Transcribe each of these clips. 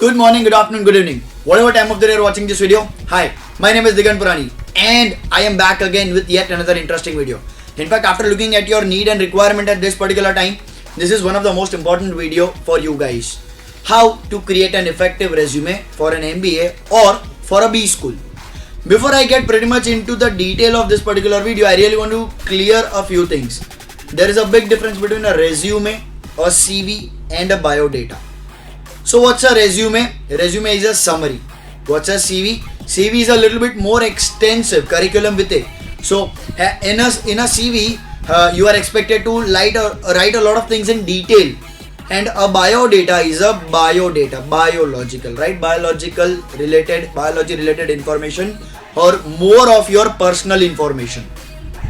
Good morning, good afternoon, good evening. Whatever time of the day you're watching this video. Hi, my name is Digant Purani and I am back again with yet another interesting video. In fact, after looking at your need and requirement at this particular time, this is one of the most important video for you guys. How to create an effective resume for an MBA or for a B school. Before I get pretty much into the detail of this particular video, I really want to clear a few things. There is a big difference between a resume, a CV and a bio data. So what's a resume? A resume is a summary. What's a CV? CV is a little bit more extensive curriculum vitae. So in a CV, you are expected to write a lot of things in detail. And a bio data is a biological, right? Biology related information or more of your personal information.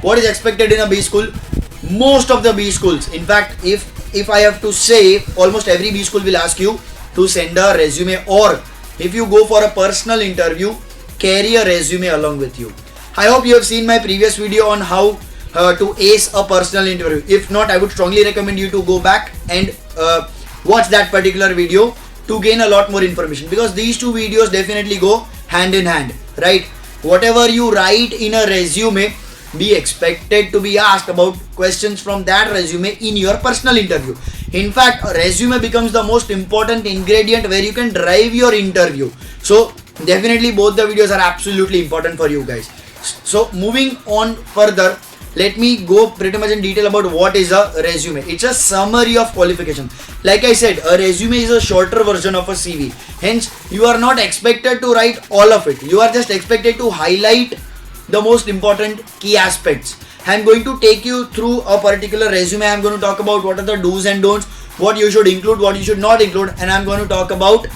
What is expected in a B school? Most of the B schools, in fact, if I have to say, almost every B school will ask you to send a resume, or if you go for a personal interview, carry a resume along with you. I hope you have seen my previous video on how to ace a personal interview. If not, I would strongly recommend you to go back and watch that particular video to gain a lot more information, because these two videos definitely go hand in hand, right? Whatever you write in a resume, be expected to be asked about questions from that resume in your personal interview. In fact, a resume becomes the most important ingredient where you can drive your interview. So definitely both the videos are absolutely important for you guys. So moving on further, let me go pretty much in detail about what is a resume. It's a summary of qualification. Like I said, a resume is a shorter version of a CV. Hence, you are not expected to write all of it. You are just expected to highlight the most important key aspects. I am going to take you through a particular resume. I am going to talk about what are the do's and don'ts, what you should include, what you should not include, and I am going to talk about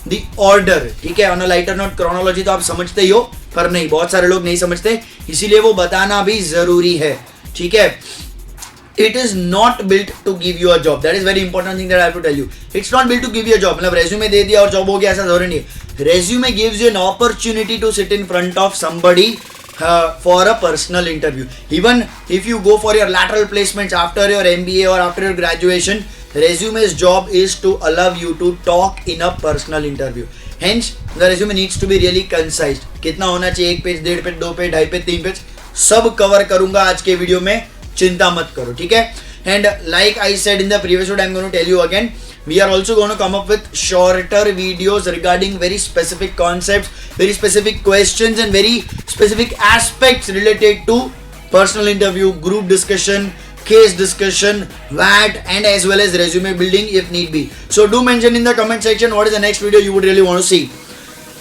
the order. ठीक है, on a lighter note, chronology तो आप समझते ही हो, पर नहीं, बहुत सारे लोग नहीं समझते, इसीलिए वो बताना भी जरूरी है. ठीक है. It is not built to give you a job. That is very important thing that I have to tell you. It's not built to give you a job. मतलब resume दे दिया और job हो गया, ऐसा जरूरी नहीं है. Resume gives you an opportunity to sit in front of somebody for a personal interview. Even if you go for your lateral placements after your MBA or after your graduation, resume's job is to allow you to talk in a personal interview. Hence, the resume needs to be really concise. कितना होना चाहिए? 1 page, 1.5 page, 2 page, 2.5 page, 3 page, सब cover करूंगा आज के video में, चिंता मत करो, ठीक है? And like I said in the previous video, I'm going to tell you again, we are also going to come up with shorter videos regarding very specific concepts, very specific questions and very specific aspects related to personal interview, group discussion, case discussion, VAT, and as well as resume building if need be. So do mention in the comment section what is the next video you would really want to see.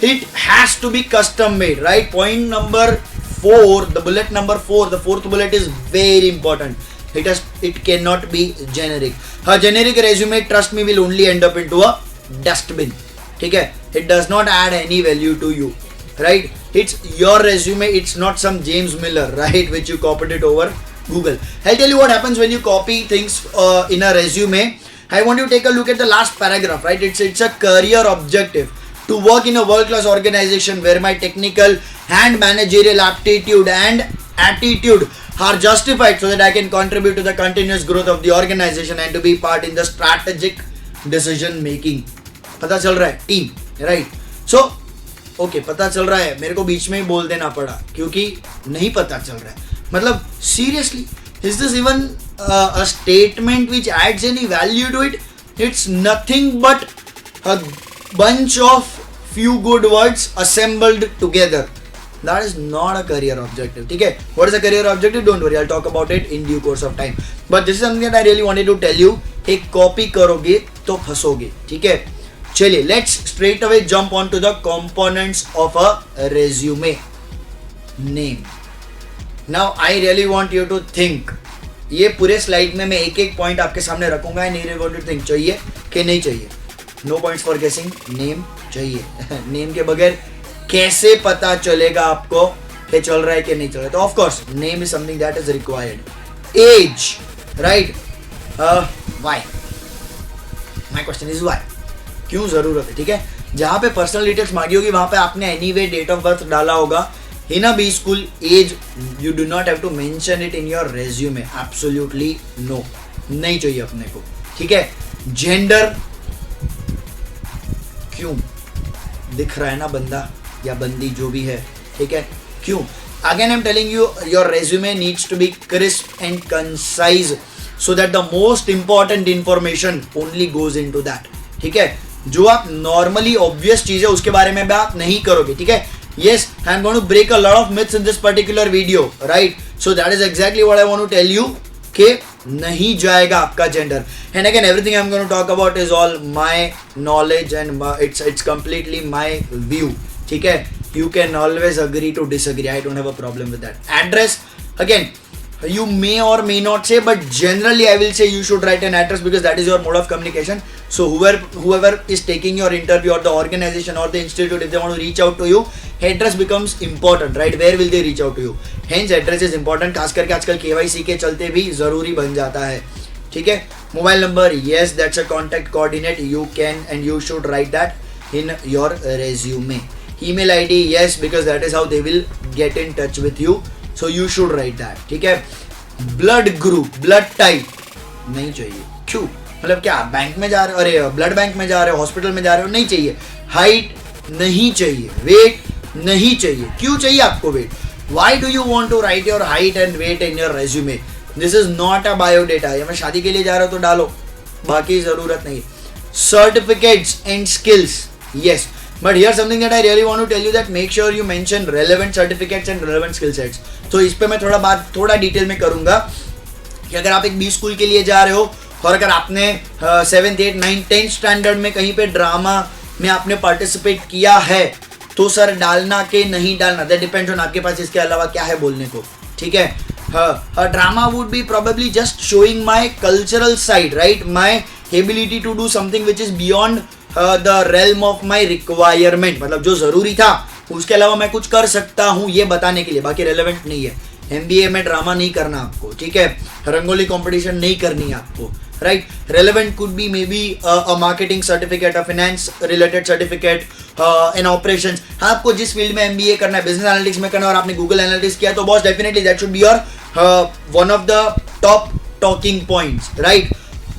It has to be custom made, right? Point number 4, the bullet number 4, the fourth bullet is very important. It cannot be generic. A generic resume, trust me, will only end up into a dustbin. Okay? It does not add any value to you, right? It's your resume. It's not some James Miller, right, which you copied it over Google. I'll tell you what happens when you copy things in a resume. I want you to take a look at the last paragraph, right? It's a career objective to work in a world-class organization where my technical and managerial aptitude and attitude are justified so that I can contribute to the continuous growth of the organization and to be part in the strategic decision making. पता चल रहा है team, right? So, okay, पता चल रहा है, मेरे को बीच में ही बोल देना पड़ा क्योंकि नहीं पता चल रहा है. मतलब seriously, is this even a statement which adds any value to it? It's nothing but a bunch of few good words assembled together. That is not a career objective. Okay? What is a career objective? Don't worry, I'll talk about it in due course of time. But this is something that I really wanted to tell you. एक copy करोगे तो फंसोगे. ठीक है? चलिए, let's straight away jump on to the components of a resume. Name. Now I really want you to think. ये पूरे slide में मैं एक पॉइंट आपके सामने रखूंगा. नहीं रे गोट टू थिंक चाहिए कि नहीं चाहिए. No points for guessing. Name चाहिए. नेम के बगैर कैसे पता चलेगा आपको कि चल रहा है कि नहीं चल रहा है? तो of course name is something that is required. Age, right? Why? My question is why. क्यों जरूरत है? ठीक है, जहां पे पर्सनल डिटेल्स मांगी होगी वहां पे आपने एनीवे डेट ऑफ बर्थ डाला होगा. In a B school, as you do not have to mention it in your resume. Absolutely no, नहीं चाहिए अपने को. ठीक है. जेंडर, क्यों? दिख रहा है ना बंदा या बंदी जो भी है, ठीक है? क्यों? Again I am telling you, your resume needs to be crisp and concise so that the most important information only goes into that, ठीक है? जो आप नॉर्मली ऑब्वियस चीज है उसके बारे में आप नहीं करोगे, ठीक है? Yes, I am going to break a lot of myths in this particular video, right? So that is exactly what I want to tell you कि नहीं जाएगा आपका gender. And again, everything I am going to talk about is all my knowledge and it's completely my view, ठीक है? You can always agree to disagree. I don't have a problem with that. Address, again, you may or may not say, but generally I will say you should write an address because that is your mode of communication. So whoever is taking your interview or the organization or the institute, if they want to reach out to you, address becomes important, right? Where will they reach out to you? Hence address is important. खास करके आजकल KYC के चलते भी जरूरी बन जाता है, ठीक है? Mobile number, yes, that's a contact coordinate. You can and you should write that in your resume. Email ID, yes, because that is how they will get in touch with you. So you should write that, ठीक है? Blood group, blood type नहीं चाहिए. क्यों? मतलब क्या bank में जा रहे हो, अरे ब्लड बैंक में जा रहे हो, हॉस्पिटल में जा रहे हो, नहीं चाहिए. हाइट नहीं चाहिए, वेट नहीं चाहिए. क्यों चाहिए आपको wait? Why do you want to write your height and weight in your resume? This is not a biodata. या मैं शादी के लिए जा रहा हूँ तो डालो, बाकी जरूरत नहीं. Certificates and skills, yes. But here's something that I really want to tell you, that make sure you mention relevant certificates and relevant skill sets. तो इस पे मैं थोड़ा डिटेल में करूंगा कि अगर आप एक बी स्कूल के लिए जा रहे हो और अगर आपने 7th 8th 9th 10th standard में कहीं पे ड्रामा में आपने पार्टिसिपेट किया है तो सर डालना के नहीं डालना, दैट डिपेंड्स ऑन आपके पास इसके अलावा क्या है बोलने को, ठीक है? Drama would be probably just showing my cultural side, right? My ability to do something which is beyond the realm of my requirement, मतलब जो जरूरी था उसके अलावा मैं कुछ कर सकता हूँ ये बताने के लिए, बाकी रेलेवेंट नहीं है. MBA में ड्रामा नहीं करना आपको, ठीक है? रंगोली कंपटीशन नहीं करनी है आपको, right? Relevant could be may be a marketing certificate, a finance related certificate, in operations. आपको जिस फील्ड में MBA करना है, बिजनेस एनालिटिक्स में करना है और आपने गूगल एनालिटिक्स किया तो boss definitely that should be your one of the top talking points, right?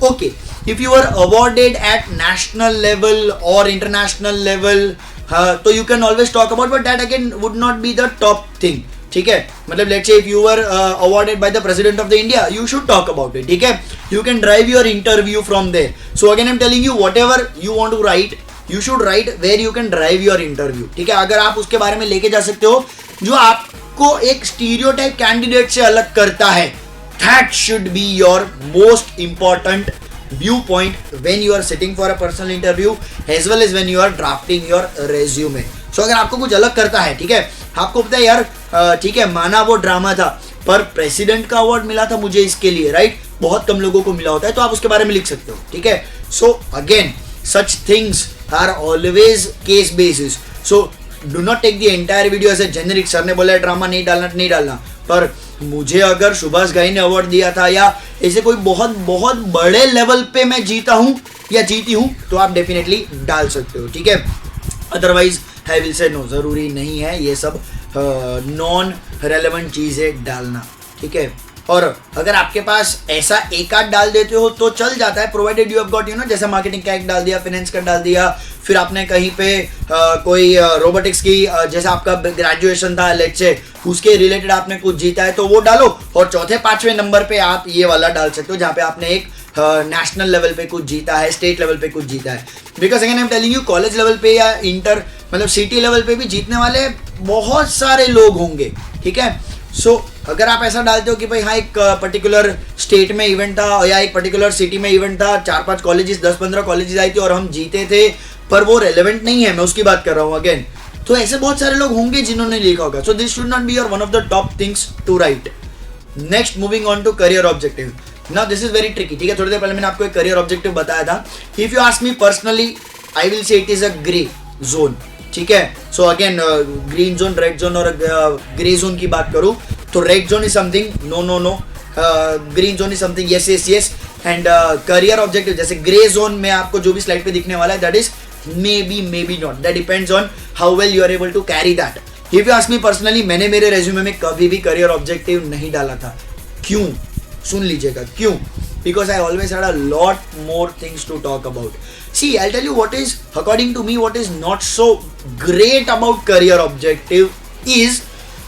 Okay, if you are awarded at national level or international level, so you can always talk about, but that again would not be the top thing, ठीक है? मतलब let's say if you were awarded by the president of the India, you should talk about it, ठीक है? You can drive your interview from there. So again I'm telling you, whatever you want to write, you should write where you can drive your interview, ठीक है? अगर आप उसके बारे में लेके जा सकते हो जो आपको एक स्टीरियोटाइप कैंडिडेट से अलग करता है, that should be your most important viewpoint when you are sitting for a personal interview as well as when you are drafting your resume. So अगर आपको कुछ अलग करता है, ठीक है? आपको पता है यार, ठीक है, माना वो ड्रामा था पर प्रेसिडेंट का अवार्ड मिला था मुझे इसके लिए, राइट? बहुत कम लोगों को मिला होता है, तो आप उसके बारे में लिख सकते हो, ठीक है? So again such things are always case basis. So do not take the entire video as a generic. Sir ने बोला ड्रामा नहीं डालना, पर मुझे अगर सुभाष घई ने अवार्ड दिया था या ऐसे कोई बहुत बहुत बड़े लेवल पे मैं जीता हूं या जीती हूं तो आप डेफिनेटली डाल सकते हो, ठीक है? Otherwise I will say no, जरूरी नहीं है ये सब नॉन रेलेवेंट चीजें डालना, ठीक है? और अगर आपके पास ऐसा एक आध डाल देते हो तो चल जाता है, प्रोवाइडेड यू हैव गॉट जैसे मार्केटिंग का एक डाल दिया, फाइनेंस का डाल दिया, फिर आपने कहीं पे कोई रोबोटिक्स की जैसे आपका ग्रेजुएशन था लेट्स से, उसके रिलेटेड आपने कुछ जीता है तो वो डालो. और चौथे पांचवें नंबर पे आप ये वाला डाल सकते हो जहाँ पे आपने एक नेशनल लेवल पे कुछ जीता है, स्टेट लेवल पे कुछ जीता है. Because again I am telling you, college level पे या इंटर मतलब सिटी लेवल पे भी जीतने वाले बहुत सारे लोग होंगे, ठीक है? सो अगर आप ऐसा डालते हो कि भाई हाँ एक पर्टिकुलर स्टेट में इवेंट था या एक पर्टिकुलर सिटी में इवेंट था, 4-5 कॉलेजेस 10-15 कॉलेजेस आई थी और हम जीते थे, पर वो रेलेवेंट नहीं है, मैं उसकी बात कर रहा हूँ अगेन. तो ऐसे बहुत सारे लोग होंगे जिन्होंने लिखा होगा. So this should not be your one of the top things to write. Next, moving on to career objective. Now this is very tricky, ठीक है? थोड़ी देर पहले मैंने आपको एक करियर ऑब्जेक्टिव बताया था. If you ask me personally, I will say it is a grey zone, ठीक है? So again green zone, red zone और ग्रे जोन की बात करूं तो red zone is something no, green zone is something yes, and career objective जैसे grey zone में आपको जो भी स्लाइड पे दिखने वाला है that is maybe not, that depends on how well you are able to carry that. If you ask me personally, मैंने मेरे रेज्यूमे में कभी भी करियर ऑब्जेक्टिव नहीं डाला था. क्यों? सुन लीजिएगा क्यों. because I always had a lot more things to talk about. See, I'll tell you what is, according to me, what is not so great about career objective is,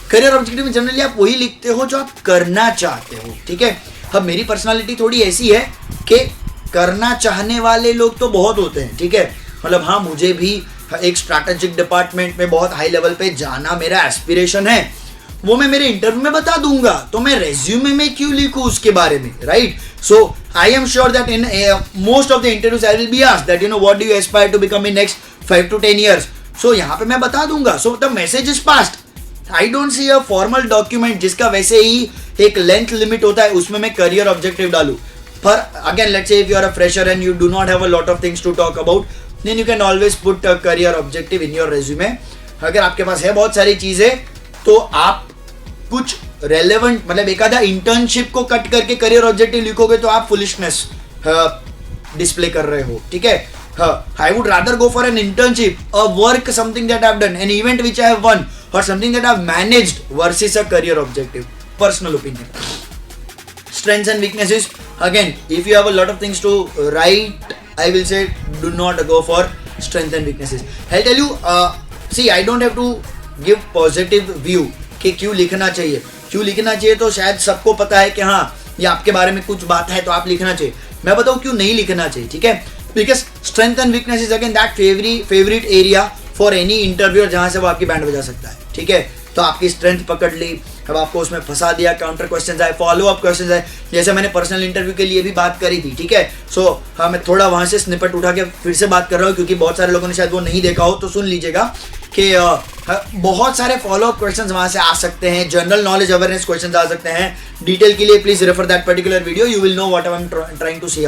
career objective में generally आप वही लिखते हो जो आप करना चाहते हो, ठीक है. अब मेरी पर्सनालिटी थोड़ी ऐसी है कि करना चाहने वाले लोग तो बहुत होते हैं, ठीक है. मतलब हाँ, मुझे भी एक स्ट्रैटेजिक डिपार्टमेंट में बहुत हाई लेवल पे जाना मेरा एस्पिरेशन है, वो मैं मेरे इंटरव्यू में बता दूंगा, तो मैं रेज्यूमे में क्यों लिखूं उसके बारे में, right. So I am sure that in most of the interviews I will be asked that what do you aspire to become in next 5 to 10 years. So यहाँ पे मैं बता दूंगा. So the message is passed. I don't see a formal document जिसका वैसे ही एक length limit होता है, उसमें मैं करियर ऑब्जेक्टिव डालूं. पर again let's say if you are a fresher and you do not have a lot of things to talk about, then you can always put a career objective in your resume. अगर आपके पास है बहुत सारी चीजें, तो आप कुछ relevant, मतलब एक आधा इंटर्नशिप को कट करके करियर ऑब्जेक्टिव लिखोगे तो आप फुलिशनेस डिस्प्ले कर रहे हो, ठीक है. I would rather go for an internship, a work, something that I've done, an event which I have won, or something that I've managed versus a career objective. Personal opinion. Strengths and weaknesses. Again, if you have a lot of things to write, I will say do not go for strengths and weaknesses. I'll tell you, see, I don't have to give positive view कि क्यों लिखना चाहिए. क्यों लिखना चाहिए तो शायद सबको पता है कि हाँ, ये आपके बारे में कुछ बात है तो आप लिखना चाहिए. मैं बताऊँ क्यों नहीं लिखना चाहिए, ठीक है. Because strength and weakness is again that favorite area for any interviewer जहाँ से वो आपकी बैंड बजा सकता है, ठीक है. तो आपकी स्ट्रेंथ पकड़ ली, अब आपको उसमें फंसा दिया, काउंटर क्वेश्चंस आए, फॉलो अप क्वेश्चंस आए, जैसे मैंने पर्सनल इंटरव्यू के लिए भी बात करी थी, ठीक है. सो हाँ, मैं थोड़ा वहाँ से स्निपेट उठा के फिर से बात कर रहा हूँ क्योंकि बहुत सारे लोगों ने शायद वो नहीं देखा हो, तो सुन लीजिएगा कि बहुत सारे फॉलो अप क्वेश्चंस वहाँ से आ सकते हैं, जनरल नॉलेज अवेयरनेस क्वेश्चंस आ सकते हैं. डिटेल के लिए please refer that particular video, you will know what I am trying to say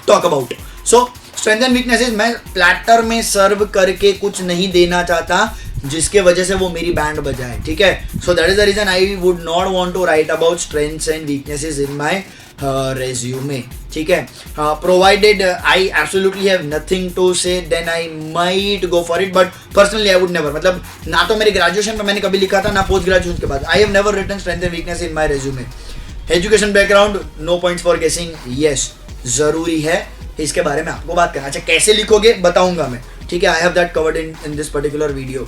talk about. So strength and weaknesses, मैं प्लेटर में सर्व करके कुछ नहीं देना चाहता जिसके वजह से वो मेरी बैंड बजाए, ठीक है. So that is the reason I would not want to write about strengths and weaknesses in my resume, ठीक है. Provided I absolutely have nothing to say, then I might go for it, but personally I would never. मतलब ना तो मेरे graduation में मैंने कभी लिखा था, ना पोस्ट ग्रेजुएशन के बाद. I have never written strength and weakness in my resume. Education background, no points for guessing. Yes, जरूरी है इसके बारे में आपको बात करना. अच्छा, कैसे लिखोगे बताऊंगा मैं, ठीक है. I have that covered in this particular video.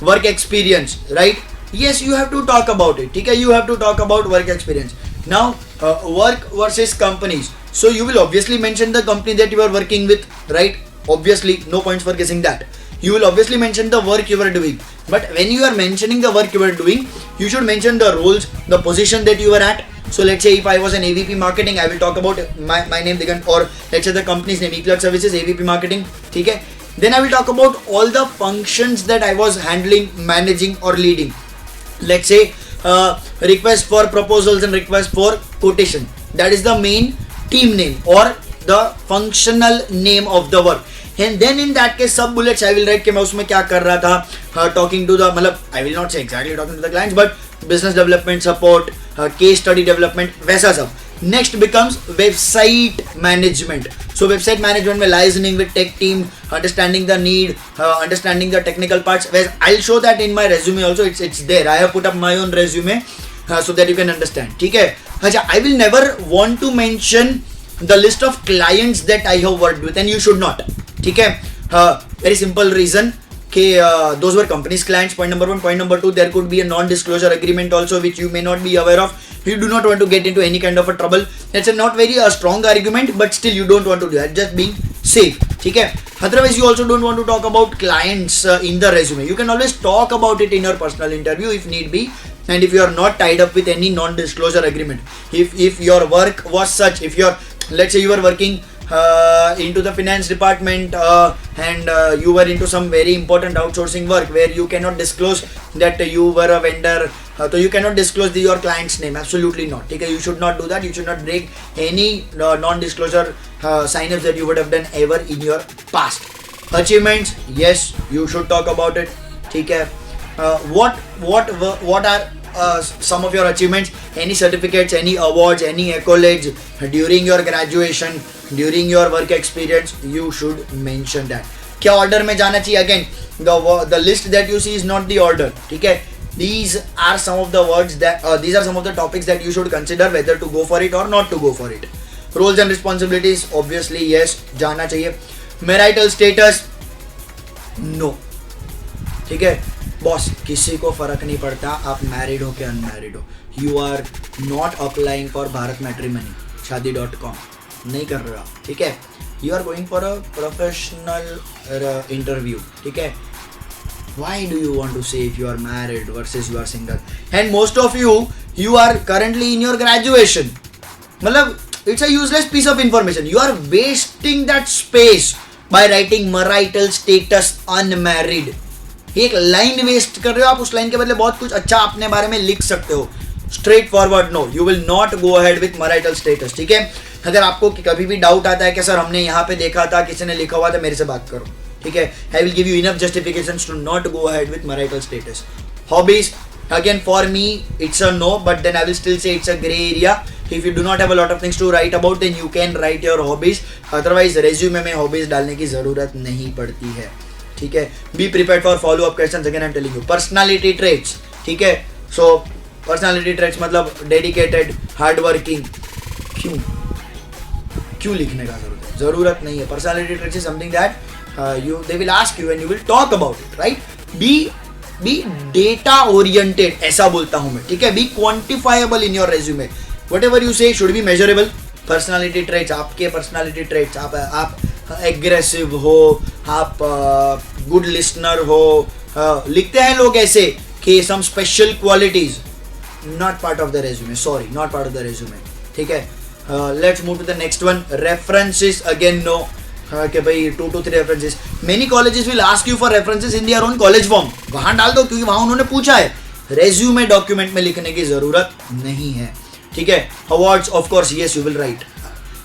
Work experience, right. Yes, you have to talk about it, ठीक है. You have to talk about work experience. Now work versus companies. So you will obviously mention the company that you are working with, right. Obviously, no points for guessing that. You will obviously mention the work you are doing. But when you are mentioning the work you are doing, you should mention the roles, the position that you are at. So let's say if I was an AVP marketing, I will talk about my name Digant, or let's say the company's name, eClerx Services, AVP marketing, okay? Then I will talk about all the functions that I was handling, managing or leading. Let's say request for proposals and request for quotation. That is the main team name or the functional name of the work. And then in that case sub bullets I will write कि मैं उसमें क्या कर रहा था, talking to the, मतलब I will not say exactly talking to the clients, but business development support, case study development, वैसा सब. Next becomes website management. So website management में liaising with tech team, understanding the need, understanding the technical parts. I'll show that in my resume also. It's there. I have put up my own resume so that you can understand. ठीक है. अच्छा, I will never want to mention the list of clients that I have worked with, and you should not. ठीक है. Very simple reason कि those were companies clients. Point number one. Point number two, there could be a non-disclosure agreement also which you may not be aware of. You do not want to get into any kind of a trouble. That's a not very strong argument, but still you don't want to do that. Just being safe. ठीक है. Otherwise, you also don't want to talk about clients in the resume. You can always talk about it in your personal interview if need be. And if you are not tied up with any non-disclosure agreement, if your work was such, if you're, let's say you were working into the finance department and you were into some very important outsourcing work where you cannot disclose that you were a vendor, so you cannot disclose your client's name. Absolutely not. Okay, you should not do that. You should not break any non-disclosure sign-ups that you would have done ever in your past. Achievements, yes, you should talk about it. Okay. What are some of your achievements? Any certificates, any awards, any accolades during your graduation, during your work experience? You should mention that. क्या order में जाना चाहिए? Again, the list that you see is not the order. ठीक है. These are some of the words that these are some of the topics that you should consider whether to go for it or not to go for it. Roles and responsibilities obviously yes जाना चाहिए. Marital status no. ठीक है boss, किसी को फर्क नहीं पड़ता आप मैरिड हो कि अनमैरिड हो. You are not applying for Bharat matrimony शादी.com नहीं कर रहे हो आप. ठीक है, you are going for a professional interview. ठीक है, why do you want to say if you are married versus you are single? And most of you are currently in your graduation. मतलब it's a useless piece of information. You are wasting that space by writing marital status unmarried. एक line waste कर रहे हो आप. उस line के बदले बहुत कुछ अच्छा अपने बारे में लिख सकते हो. Straightforward no, you will not go ahead with marital status. ठीक है, अगर आपको कभी भी डाउट आता है कि सर हमने यहाँ पे देखा था, किसी ने लिखा हुआ था, मेरे से बात करो. ठीक है, I will give you enough justifications to not go ahead with marital status. Hobbies, again for me it's a no, but then I will still say it's a gray area. If you do not have a lot of things to write about, then you can write your hobbies. Otherwise resume में hobbies डालने की ज़रूरत नहीं पड़ती है. ठीक है, be prepared for follow up questions. Again I'm telling you, personality traits. ठीक है, so personality traits मतलब dedicated, hardworking. क्यों लिखने का ज़रूरत नहीं है. Personality traits is something that they will ask you and you will talk about it, right? Be data oriented, ऐसा बोलता हूँ मैं. ठीक है, be quantifiable in your resume. Whatever you say should be measurable. Personality traits, आपके personality traits, आप aggressive हो, आप good listener हो. लिखते हैं लोग ऐसे कि some special qualities, not part of the resume. Sorry, not part of the resume. ठीक है, let's move to the next one. References, again no. कि भाई 2 to 3 references. Many colleges will ask you for references in their own college form. वहां डाल दो क्योंकि वहां उन्होंने पूछा है. रेज्यूमे डॉक्यूमेंट में लिखने की जरूरत नहीं है. ठीक है, awards of course yes you will write.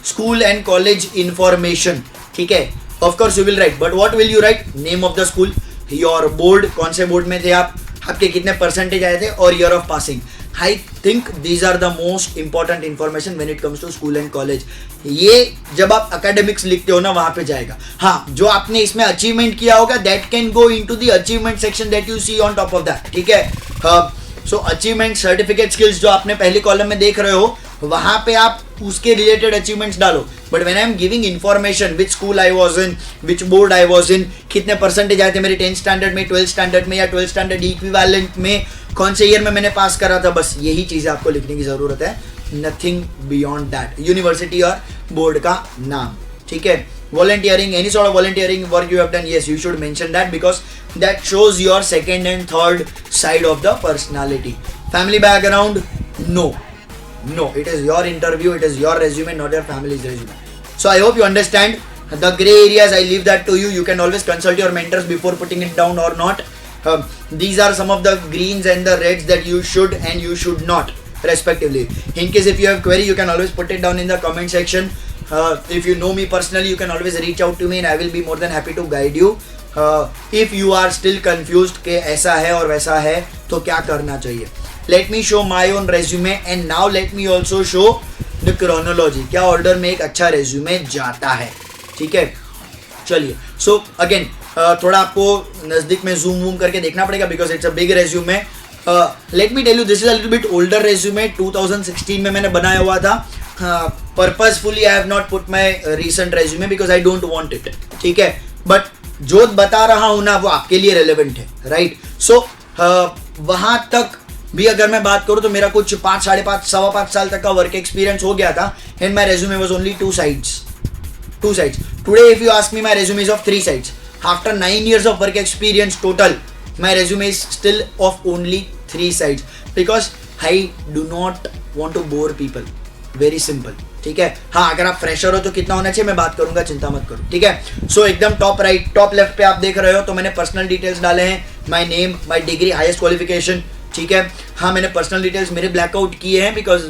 School and college information. ठीक है, of course you will write, but what will you right? Name of the school, your board, कौन से बोर्ड में थे आप, आपके कितने परसेंटेज आए थे, और year of passing. I think these are the most important information when it comes to school and college. ये जब आप academics लिखते हो ना वहाँ पे जाएगा. हाँ, जो आपने इसमें अचीवमेंट किया होगा that can go into the achievement section that you see on top of that. ठीक है, so achievement, certificate, skills जो आपने पहले कॉलम में देख रहे हो वहाँ पे आप उसके रिलेटेड अचीवमेंट्स डालो. But when I am giving information, which school I was in, which board I was in, कितने परसेंटेज आए थे मेरे 10th स्टैंडर्ड में, 12th स्टैंडर्ड में, या 12th स्टैंडर्ड इक्विवेलेंट में, कौन से ईयर में मैंने पास करा था, बस यही चीज़ें आपको लिखने की ज़रूरत है. Nothing beyond that. यूनिवर्सिटी और बोर्ड का नाम. ठीक है, volunteering, any sort of volunteering work you have done, yes, you should mention that because that shows your second and third side of the personality. Family background, no, it is your interview, it is your resume, not your family's resume. So I hope you understand the gray areas. I leave that to you. You can always consult your mentors before putting it down or not. These are some of the greens and the reds that you should and you should not, respectively. In case if you have query, you can always put it down in the comment section. If you know me personally, you can always reach out to me and I will be more than happy to guide you. If you are still confused कि ऐसा है और वैसा है तो क्या करना चाहिए, let me show my own resume and now let me also show the chronology. क्या ऑर्डर में एक अच्छा रेज्यूमे जाता है. ठीक है, चलिए. सो अगेन थोड़ा आपको नज़दीक में जूम वूम करके देखना पड़ेगा because it's a big resume. Let me tell you, this is a little bit older resume. 2016 में मैंने बनाया हुआ था. Purposefully I have not put my recent resume because I don't want it. ठीक है, बट जो बता रहा हूँ ना वो आपके लिए रेलेवेंट है, राइट. सो वहाँ तक भी अगर मैं बात करूँ तो मेरा कुछ 5, 5.5, 5.25 साल तक का वर्क एक्सपीरियंस हो गया था. And my resume was only 2 sides. Today if you ask me, my resume is of 3 sides. After 9 years of work experience total, my resume is still of only 3 sides because I do not want to bore people. Very simple. ठीक है. हाँ, अगर आप fresher हो तो कितना होना चाहिए मैं बात करूंगा, चिंता मत करो. ठीक है. सो एकदम टॉप राइट, टॉप लेफ्ट पे आप देख रहे हो तो मैंने पर्सनल डिटेल्स डाले हैं. My name, my degree, highest qualification. ठीक है. हाँ, मैंने पर्सनल डिटेल्स मेरे ब्लैकआउट किए हैं because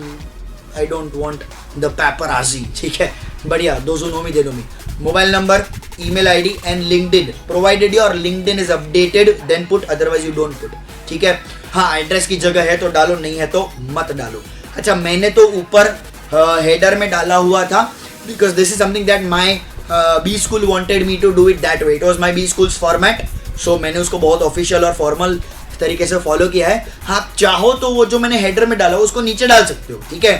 I don't want the paparazzi. ठीक है, बढ़िया. Those who know me they know me. Mobile number, email ID and LinkedIn. Provided your LinkedIn is updated then put, otherwise you don't put. ठीक है. हाँ, address की जगह है तो डालो, नहीं है तो मत डालो. अच्छा, मैंने तो ऊपर हेडर में डाला हुआ था because this is something that my B school wanted me to do it that way. It was my B school's format. So मैंने उसको बहुत ऑफिशियल और फॉर्मल तरीके से फॉलो किया है. आप चाहो तो वो जो मैंने हेडर में डाला उसको नीचे डाल सकते हो. ठीक है,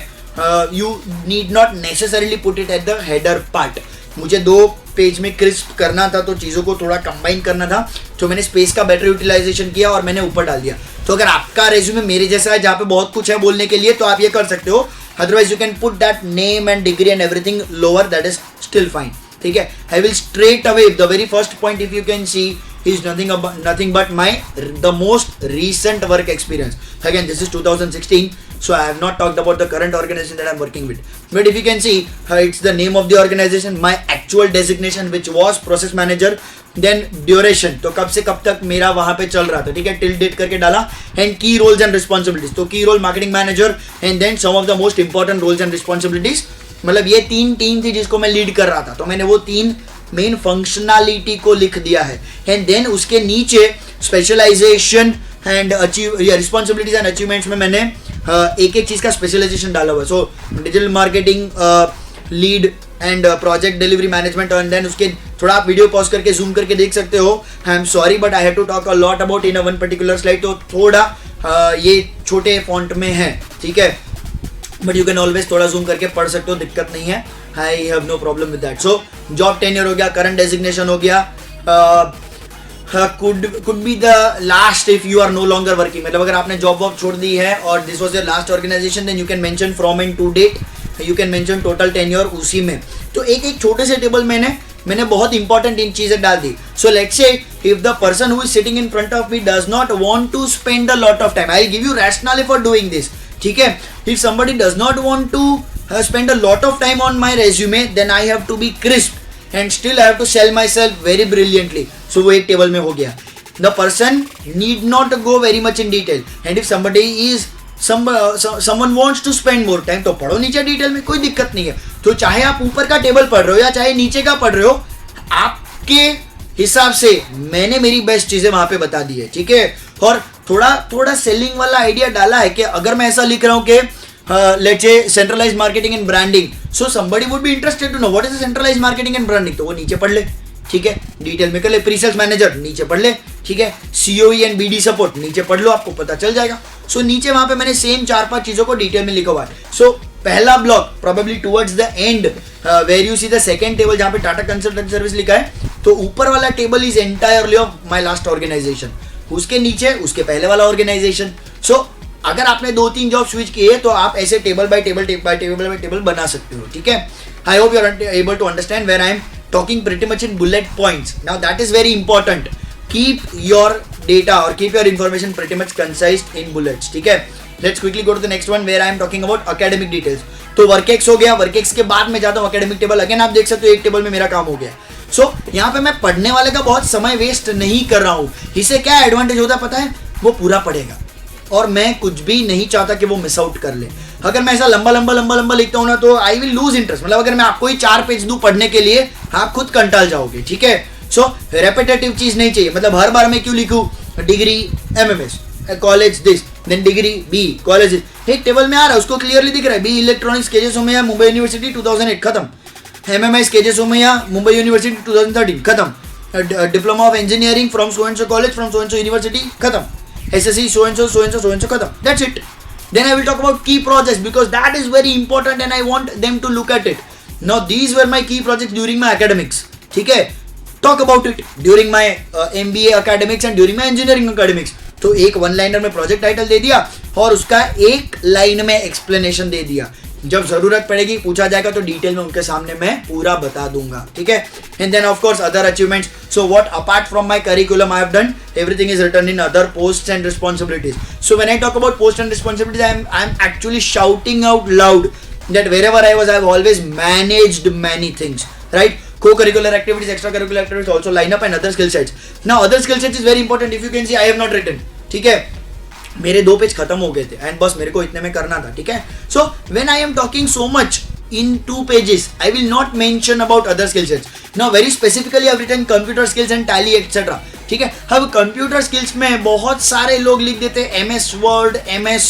you need not necessarily put it at the header part. मुझे 2 पेज में क्रिस्प करना था, तो चीज़ों को थोड़ा कंबाइन करना था, तो मैंने स्पेस का बेटर यूटिलाइजेशन किया और मैंने ऊपर डाल दिया. तो अगर आपका रेज्यूमे मेरे जैसा है जहाँ पे बहुत कुछ है बोलने के लिए, तो आप ये कर सकते हो. Otherwise you can put that name and degree and everything lower, that is still fine. ठीक है. I will straight away the very first point if you can see is nothing but the most recent work experience. Again, this is 2016, so I have not talked about the current organization that I'm working with. But if you can see, it's the name of the organization, my actual designation which was process manager, then duration, तो कब से कब तक मेरा वहाँ पे चल रहा था. ठीक है. till date करके डाला. and key roles and responsibilities, तो key role marketing manager, and then some of the most important roles and responsibilities. मतलब ये 3 टीम थी जिसको मैं लीड कर रहा था, तो मैंने वो 3 मेन फंक्शनैलिटी को लिख दिया है. एंड देन उसके नीचे specialisation and responsibilities and achievements में मैंने एक चीज का स्पेशलाइजेशन डाला हुआ. So digital marketing lead and project delivery management. And then उसके थोड़ा आप वीडियो पॉज करके जूम करके देख सकते हो. I am sorry but I have to talk a lot about in one particular slide, तो थोड़ा ये छोटे फॉन्ट में है. ठीक है. बट यू कैन ऑलवेज थोड़ा जूम करके पढ़ सकते हो, दिक्कत नहीं है. I have no problem with that. So job tenure हो गया, करंट डेजिग्नेशन हो गया, could be the last if you are no longer working. मतलब अगर आपने जॉब वॉब छोड़ दी है और this was your last organisation, then you can mention from and to date, you can mention total tenure उसी में. तो एक छोटे से टेबल मैंने बहुत इंपॉर्टेंट इन चीजें डाल दी. So let's say if the person who is sitting in front of me does not want to spend a lot of time, I will give you rational for doing this. ठीक है. If somebody does not want to spend a lot of time on my resume, then I have to be crisp and still I have to sell myself very brilliantly. So वो एक table में हो गया. The person need not go very much in detail, and if somebody is someone wants to spend more time, तो पढ़ो नीचे detail में, कोई दिक्कत नहीं है. तो चाहे आप ऊपर का टेबल पढ़ रहे हो या चाहे नीचे का पढ़ रहे हो, आपके हिसाब से मैंने मेरी बेस्ट चीजें वहां पे बता दी है. ठीक है. और थोड़ा सेलिंग वाला आइडिया डाला है कि अगर मैं ऐसा लिख रहा हूँ कि let's say centralized marketing and branding, so somebody would be interested to know what is the centralized marketing and branding, तो वो नीचे पढ़ ले. ठीक है. डिटेल में कर ले. प्री सेल्स मैनेजर नीचे पढ़ ले. ठीक है. COE एंड BD सपोर्ट नीचे पढ़ लो, आपको पता चल जाएगा. सो नीचे वहां पे मैंने सेम 4-5 चीजों को डिटेल में लिखा हुआ है. सो पहला block probably towards the end where you see the second table जहां पे टाटा कंसल्टेंसी सर्विस लिखा है, तो ऊपर वाला table is entirely of my last organisation. उसके नीचे उसके पहले वाला ऑर्गेनाइजेशन. सो अगर आपने 2-3 जॉब स्विच किए तो आप ऐसे टेबल बाय टेबल बना सकते हो. ठीक है. I hope you are able to understand where I am talking pretty much in bullet points. Now that is very important. Keep your data और keep your information pretty much concised in bullets. ठीक है. Let's quickly go to the next one where I am talking about academic details. तो work ex हो गया. वर्केक्स के बाद में जाता हूँ एकेडमिक टेबल. अगेन आप देख सकते हो एक टेबल में मेरा काम हो गया. सो यहाँ पे मैं पढ़ने वाले का बहुत समय वेस्ट नहीं कर रहा हूँ. इससे क्या एडवांटेज होता है पता है, वो पूरा पढ़ेगा और मैं कुछ भी नहीं चाहता कि वो मिस आउट कर ले. अगर मैं ऐसा लंबा लिखता हूँ ना, तो आई विल लूज इंटरेस्ट. मतलब अगर मैं आपको ही 4 पेज दूं पढ़ने के लिए, आप खुद कंटाल जाओगे. ठीक है. सो रेपिटेटिव चीज नहीं चाहिए. मतलब हर बार मैं क्यों लिखूं degree MMS college this, then degree B college. एक टेबल में आ रहा है, उसको क्लियरली दिख रहा है. B electronics K J Somaiya Mumbai university 2008 खत्म. MMS K J Somaiya Mumbai university 2013 खत्म. Diploma of engineering from so and so college from so and so university खत्म. SSC so and so खत्म. That's it. Then I will talk about key projects because that is very important and I want them to look at it. Now these were my key projects during my academics. ठीक है. Talk about it during my MBA academics and during my engineering academics. तो एक 1 liner में project title दे दिया और उसका 1 line में explanation दे दिया. जब जरूरत पड़ेगी पूछा जाएगा तो डिटेल में उनके सामने मैं पूरा बता दूंगा. ठीक है. And then of course other achievements. So what apart from my curriculum I have done, everything is written in other posts and responsibilities. So when I talk about post and responsibilities, I am actually shouting out loud that wherever I was, I have always managed many things, right? Co-curricular activities, extracurricular activities also line up and other skill sets. Now other skill sets is very important. If you can see, I have not written. ठीक है. मेरे 2 page खत्म हो गए थे and बस मेरे को इतने में करना था. ठीक है. सो when I am talking so much in 2 pages, I will not mention about other skill sets. Now very specifically I have written computer skills and tally etc. ठीक है. अब कंप्यूटर स्किल्स में बहुत सारे लोग लिख देते हैं MS Word, MS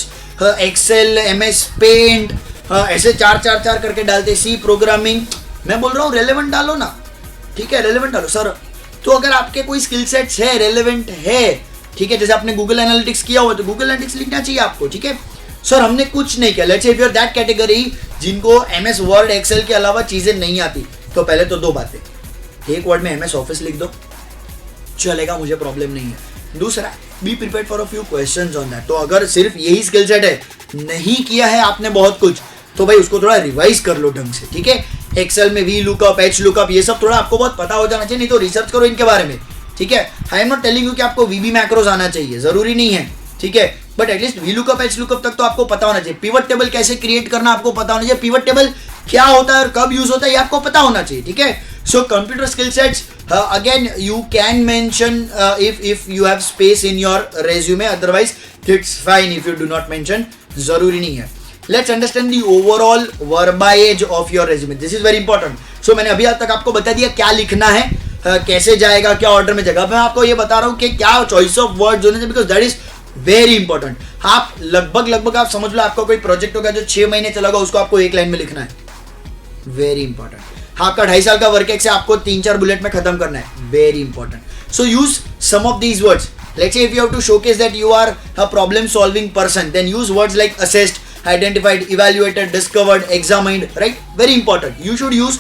Excel, MS Paint, ऐसे 4 करके डालते. C programming. मैं बोल रहा हूँ रेलेवेंट डालो ना. ठीक है. रेलेवेंट डालो सर. तो अगर आपके कोई स्किल सेट्स है रेलेवेंट है, ठीक है, जैसे आपने गूगल एनालिटिक्स किया हुआ तो गूगल एनालिटिक्स लिखना चाहिए आपको. ठीक है. सर हमने कुछ नहीं किया, let's say if you are that category जिनको MS वर्ड एक्सेल के अलावा चीजें नहीं आती, तो पहले तो दो बातें, एक वर्ड में MS ऑफिस लिख दो, चलेगा, मुझे प्रॉब्लम नहीं है। दूसरा, be prepared for a few questions on that. तो अगर सिर्फ यही स्किल सेट है, नहीं किया है आपने बहुत कुछ, तो भाई उसको थोड़ा रिवाइज कर लो ढंग से, ठीक है। एक्सेल में वी लुकअप, एच लुकअप, ये सब थोड़ा आपको बहुत पता हो जाना चाहिए, नहीं तो रिसर्च करो इनके बारे में, ठीक है। आई एम नॉट टेलिंग यू कि आपको VB मैक्रोज आना चाहिए, जरूरी नहीं है, ठीक है, but at least V lookup, H lookup तक तो आपको पता होना चाहिए। पिवट टेबल कैसे क्रिएट करना आपको पता होना चाहिए, पिवट टेबल क्या होता है और कब यूज होता है ये आपको पता होना चाहिए, ठीक है। So computer skill sets again you can mention if you have space in your resume, otherwise it's fine if you do not mention, जरूरी नहीं है। Let's understand the overall verbiage of your resume. This is very important. So मैंने अभी तक आपको बता दिया क्या लिखना है, कैसे जाएगा, क्या ऑर्डर में जाएगा। मैं आपको ये बता रहा हूँ कि क्या चॉइस ऑफ वर्ड्स होने चाहिए, because that is very important. आप लगभग आप समझ लो, आपका कोई प्रोजेक्ट होगा जो 6 महीने चलेगा, उसको आपको एक लाइन में लिखना है, वेरी इंपॉर्टेंट। आपका 2.5 साल का वर्क एक्स है, आपको 3-4 बुलेट में खत्म करना है, very important. So use some of these words. Let's say if you have to showcase that you are a problem solving person, then use words like assessed, identified, evaluated, discovered, examined, right? Very important. You should use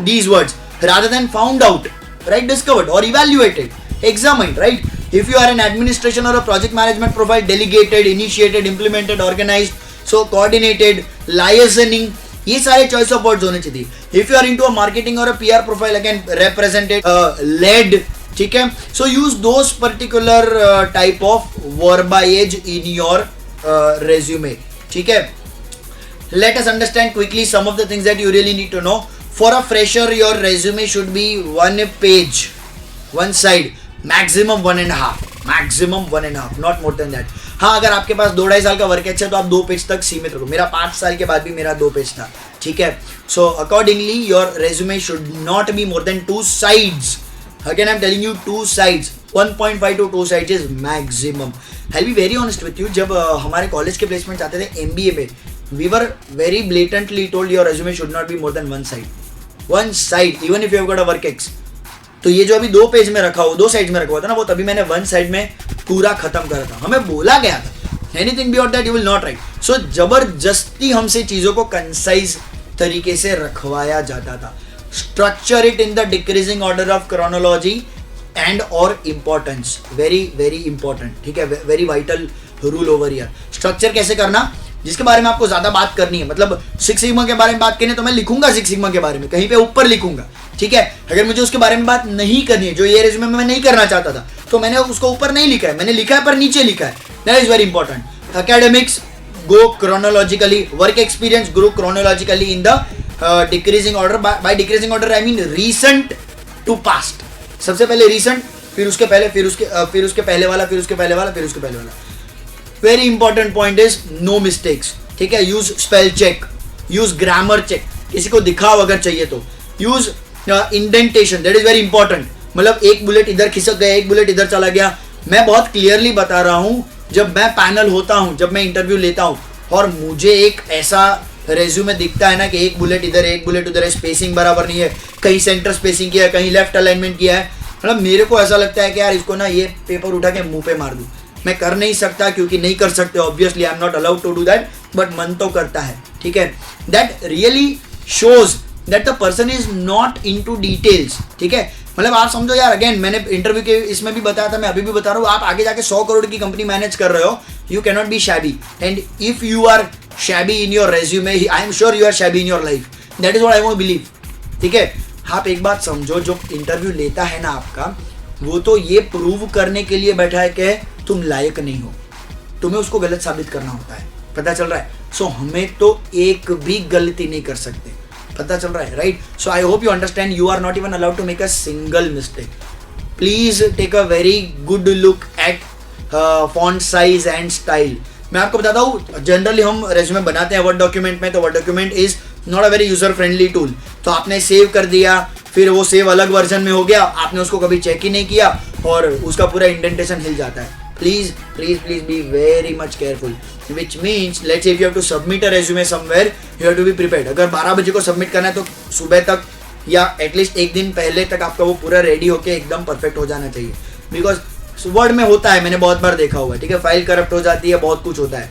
these words rather than found out, right? Discovered or evaluated, examined, right? If you are an administration or a project management profile, delegated, initiated, implemented, organized, so coordinated, liaising, ये सारे choice of words होने चाहिए। If you are into a marketing or a PR profile, again represented, led, ठीक है। So use those particular type of verbiage in your resume, ठीक है। Let us understand quickly some of the things that you really need to know. For a fresher your resume should be 1 page, 1 side, maximum 1.5, not more than that. हाँ, अगर आपके पास 2-2.5 साल का work है तो आप 2 पेज तक सीमित रखो। मेरा 5 साल के बाद भी मेरा 2 पेज था, ठीक है। So accordingly your resume should not B more then 2 sides. Again, I'm telling you 2 sides, 1.5 to 2 sides is maximum. I'll be very honest with you. जब हमारे कॉलेज के प्लेसमेंट आते थे MBA में, we were very blatantly told your resume should not be more than 1 side. 1 side, even if you have got a work ex. तो ये जो अभी 2 पेज में रखा हुआ, 2 साइड में रखा हुआ था ना, वो तभी मैंने 1 साइड में पूरा खत्म करा था। हमें बोला गया था anything beyond that you will not write. So जबरदस्ती हमसे चीजों को कंसाइज तरीके से रखवाया जाता था। Structure it in the decreasing order of chronology and or importance. Very important, ठीक है, very vital rule over here. Structure कैसे करना, जिसके बारे में आपको ज्यादा बात करनी है। मतलब 6 सिग्मा के बारे में बात करनी है तो मैं लिखूंगा 6 सिग्मा के बारे में, कहीं पे ऊपर लिखूंगा, ठीक है। अगर मुझे उसके बारे में बात नहीं करनी है, जो ये रेज्यूमे में मैं नहीं करना चाहता था, तो मैंने उसको ऊपर नहीं लिखा है, मैंने लिखा है पर नीचे लिखा है। That is very important. Academics go chronologically, work experience go chronologically in the decreasing order. By decreasing order I mean recent to past. सबसे पहले रीसेंट, फिर उसके पहले, फिर उसके पहले वाला, फिर उसके पहले वाला, फिर उसके पहले वाला। Very important point is no mistakes, ठीक है। Use spell check, use grammar check, किसी को दिखाओ अगर चाहिए तो। Use indentation, that is very important. मतलब एक बुलेट इधर खिसक गया, एक बुलेट इधर चला गया। मैं बहुत क्लियरली बता रहा हूं, जब मैं पैनल होता हूं, जब मैं इंटरव्यू लेता हूं और मुझे एक ऐसा रेज्यूमे दिखता है ना कि एक बुलेट इधर है, एक बुलेट उधर है, स्पेसिंग बराबर नहीं है, कहीं सेंटर स्पेसिंग किया है, कहीं लेफ्ट अलाइनमेंट किया है, मतलब मेरे को ऐसा लगता है कि यार इसको ना ये पेपर उठा के मुंह पे मार दूं। मैं कर नहीं सकता क्योंकि नहीं कर सकते, obviously I am not allowed to do that, but मन तो करता है, ठीक है। That really shows that the person is not into details, ठीक है। मतलब आप समझो यार, अगेन मैंने इंटरव्यू के इसमें भी बताया था, मैं अभी भी बता रहा हूँ, आप आगे जाके 100 करोड़ की कंपनी मैनेज कर रहे हो, you can not be shabby, and if you are shabby in your resume, I am sure you are shabby in your life, that is what I want to believe, ठीक है। आप एक बात समझो, जो इंटरव्यू लेता है ना आपका, वो तो ये प्रूव करने के लिए बैठा है कि तुम लायक नहीं हो, तुम्हें उसको गलत साबित करना होता है, पता चल रहा है। सो हमें तो एक भी गलती नहीं कर सकते, पता चल रहा है, right. So I hope you understand, you are not even allowed to make a single mistake. Please take a very good look at font size and style. मैं आपको बताता हूँ, जनरली हम रेज्यूमे बनाते हैं वर्ड डॉक्यूमेंट में, तो word document is not a very user friendly tool. तो आपने सेव कर दिया, फिर वो सेव अलग वर्जन में हो गया, आपने उसको कभी चेक ही नहीं किया और उसका पूरा इंडेंटेशन हिल जाता है। Please please please be very much careful, which means let's say if you have to submit a resume somewhere, you have to be prepared. अगर 12 बजे को सबमिट करना है तो सुबह तक या एटलीस्ट एक दिन पहले तक आपका वो पूरा रेडी होके एकदम परफेक्ट हो जाना चाहिए। बिकॉज वर्ड में होता है, मैंने बहुत बार देखा हुआ है, ठीक है, फाइल करप्ट हो जाती है, बहुत कुछ होता है।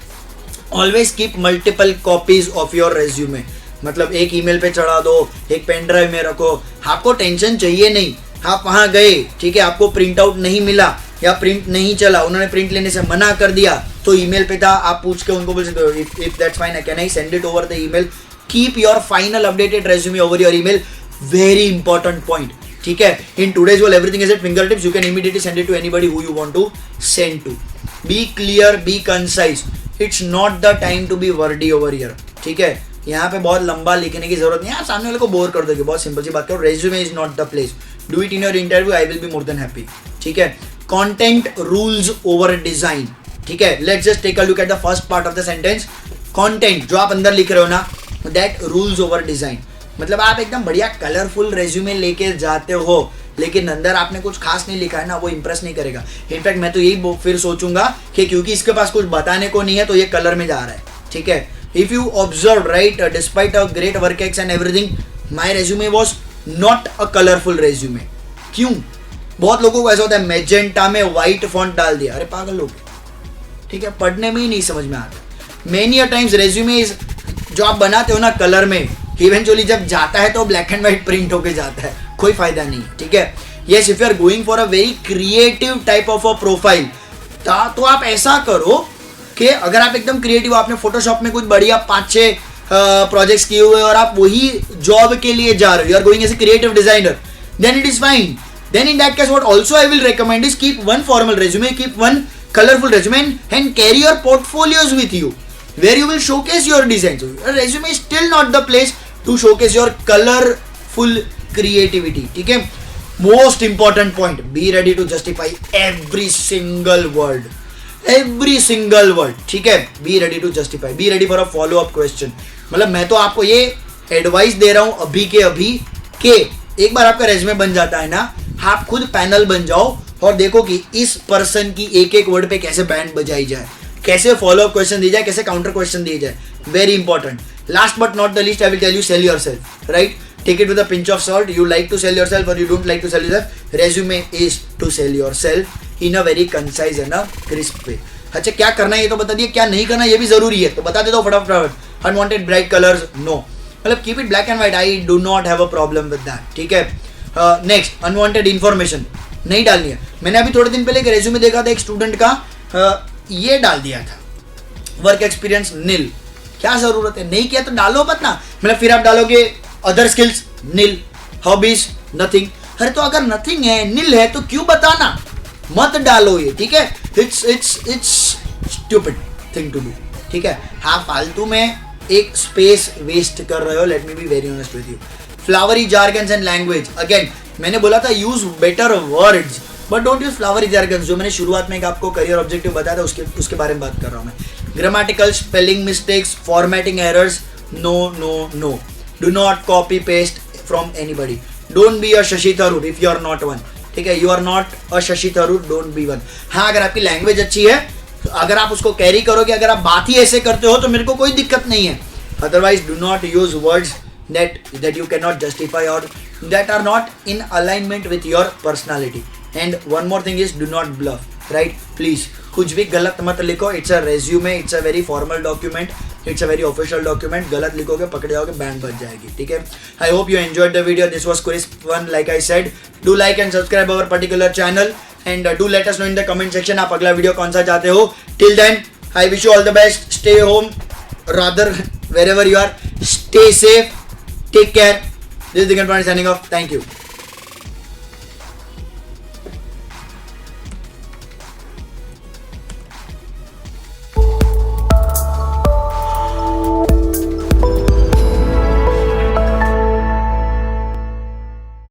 Always keep multiple copies of your resume, मतलब एक ईमेल पे चढ़ा दो, एक पेन ड्राइव में रखो, आपको टेंशन चाहिए नहीं। आप वहां गए, ठीक है, आपको प्रिंट आउट नहीं मिला या प्रिंट नहीं चला, उन्होंने प्रिंट लेने से मना कर दिया, तो ईमेल पे था, आप पूछ के उनको बोल सकते हो if that's fine can I send it over the email. Keep your final updated resume over your email, very important point, ठीक है। In today's world everything is at fingertips, you can immediately send it to anybody who you want to send to. Be clear, be concise, it's not the time to be wordy over here, ठीक है। यहाँ पे बहुत लंबा लिखने की जरूरत नहीं है, आप सामने वाले को बोर कर दोगे, बहुत सिंपल सी बात करो, resume is not the place, do it in your interview, I will be more than happy, ठीक है। कंटेंट रूल्स ओवर डिजाइन, ठीक है। Let's just take a look at the first part of the sentence. Content जो आप अंदर लिख रहे हो ना, दैट रूल्स ओवर डिजाइन, मतलब आप एकदम बढ़िया कलरफुल रेज्यूमे लेके जाते हो, लेकिन अंदर आपने कुछ खास नहीं लिखा है ना, वो इंप्रेस नहीं करेगा। इनफैक्ट मैं तो यही फिर सोचूंगा कि क्योंकि इसके पास कुछ बताने को नहीं है तो ये कलर में जा रहा है, ठीक है। If you observe right, despite a great work ex and everything, my resume was not a colourful resume. क्यों? बहुत लोगों को ऐसा होता है, मैजेंटा में व्हाइट फॉन्ट डाल दिया, अरे पागल लोग, ठीक है, पढ़ने में ही नहीं समझ में आता। मेनी अ टाइम्स रेज्यूमे जो आप बनाते हो ना कलर में, इवेंचुअली जब जाता है तो ब्लैक एंड व्हाइट प्रिंट होके जाता है, कोई फायदा नहीं, ठीक है। Yes, if you are going for a very creative type of a profile, तो आप ऐसा करो कि अगर आप एकदम क्रिएटिव, आपने फोटोशॉप में कुछ बढ़िया 5-6 प्रोजेक्ट्स किए हुए और आप वही जॉब के लिए जा रहे हो, you are going as a creative designer, then it is fine. Then in that case, what also I will recommend is keep one formal resume, keep one colorful resume, and carry your portfolios with you, where you will showcase your designs. A resume is still not the place to showcase your colorful creativity. ठीक है? Most important point: be ready to justify every single word. Every single word. ठीक है? Be ready to justify. Be ready for a follow-up question. मतलब मैं तो आपको ये advice दे रहा हूँ अभी के अभी कि एक बार आपका रेज्यूमे बन जाता है ना, आप खुद पैनल बन जाओ और देखो कि इस पर्सन की एक एक वर्ड पे कैसे बैंड बजाई जाए, कैसे फॉलो अप क्वेश्चन दी जाए, कैसे काउंटर क्वेश्चन दिए जाए। Very important. Last but not the least, I will tell you, sell yourself, right? Take it with a pinch of salt. You like to sell yourself और you don't like to sell yourself, resume is to sell yourself in a very concise and a crisp way. अच्छा, क्या करना है ये तो बता दिए, क्या नहीं करना ये भी जरूरी है, तो बता देता हूँ फटाफट। अनवांटेड ब्राइट कलर्स, नो, मतलब keep it black and white, I do not have a problem with that, ठीक है। नेक्स्ट, अनवांटेड इन्फॉर्मेशन नहीं डालनी है। मैंने अभी थोड़े दिन पहले एक रेज्यूमे देखा था एक स्टूडेंट का, ये डाल दिया था, वर्क एक्सपीरियंस नील। क्या जरूरत है? नहीं किया तो डालो मत ना, मतलब फिर आप डालोगे अदर स्किल्स नील, हॉबीज नथिंग। अरे तो अगर नथिंग है, नील है, तो क्यों बताना? मत डालो ये, ठीक है। It's stupid thing to do, ठीक है। हाँ, फालतू में एक स्पेस वेस्ट कर रहे हो। Let me be very honest with you. Flowery jargons and language, again मैंने बोला था use better words, but don't use flowery jargons. जो मैंने शुरुआत में एक आपको करियर ऑब्जेक्टिव बताया था, उसके बारे में बात कर रहा हूँ मैं। Grammatical, spelling mistakes, formatting errors, no no no. Do not copy paste from anybody. Don't be a Shashi Tharoor if you are not one, ठीक है। You are not a Shashi Tharoor, don't be one. हाँ, अगर आपकी लैंग्वेज अच्छी है, अगर आप उसको कैरी करोगे, अगर आप बात ही ऐसे करते हो, तो मेरे को कोई दिक्कत नहीं है। Otherwise do not use words that you cannot justify or that are not in alignment with your personality. And one more thing is, do not bluff, right? Please, कुछ भी गलत मत लिखो। It's a resume, it's a very formal document, it's a very official document. गलत लिखोगे, पकड़े जाओगे, band बज जाएगी, ठीक है। I hope you enjoyed the video. This was crisp one, like I said. Do like and subscribe our particular channel and do let us know in the comment section आप अगला वीडियो कौन सा चाहते हो। Till then, I wish you all the best. Stay home, rather wherever you are. Stay safe. Take care. This is Digan Prani signing off. Thank you.